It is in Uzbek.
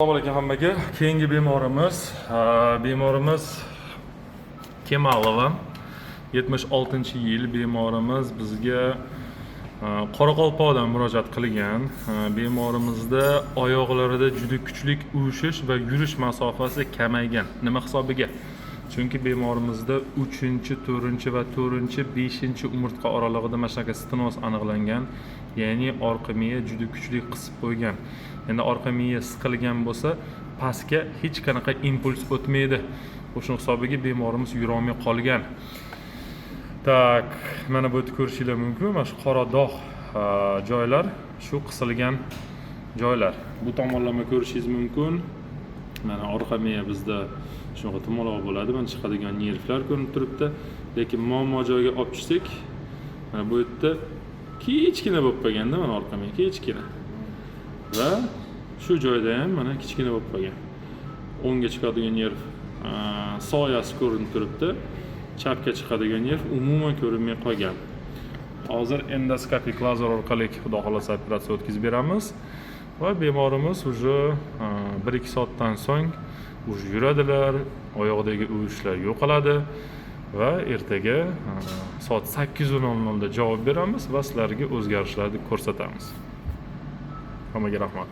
Assalomu alaykum hammaga. Keyingi bemorimiz Kemalova. 76-yil bemorimiz bizga Qoraqalpoqdan murojaat qilgan. Bemorimizda oyoqlarida juda kuchli uvishish va yurish masofasi kamaygan. Nima hisobiga? Chunki bemorimizda 3-chi, 4-chi va 4-chi, 5-chi umurtqa oralig'ida mana shunaqa stenoz aniqlangan. Ya'ni orqa miya juda kuchli qisib qo'ygan. Endi orqa miya siqilgan bo'lsa, pastga hech qanaqa impuls o'tmaydi. O'sha hisobiga bemorimiz yura olmay qolgan. Tak, mana bu yerda ko'rishingiz mumkin. Mana shu qora dog' joylar, shu qisilgan joylar. Bu tomonlama ko'rishingiz mumkin. Mana orqa miya bizda shunaqa tumaloq bo'ladi. Mana chiqadigan nervlar ko'rinib turibdi. Lekin muammo joyiga olib tushsak, mana bu yerda kichkina bo'lib qolganda, mana orqa miya kichkina. Va shu joyda ham mana kichkina bo'lib qolgan. O'ngga chiqadigan nerv soyasi ko'rinib turibdi. Chapga chiqadigan nerv umuman ko'rinmay qolgan. Hozir endoskopik lazer orqali xudo xolasa operatsiya o'tkazib beramiz va bemorimiz уже 1-2 soatdan so'ng yuradilar, oyoqdagi uvishlar yo'qoladi va ertaga soat 8:00 da javob beramiz va sizlarga o'zgarishlarni ko'rsatamiz. Hammaga rahmat.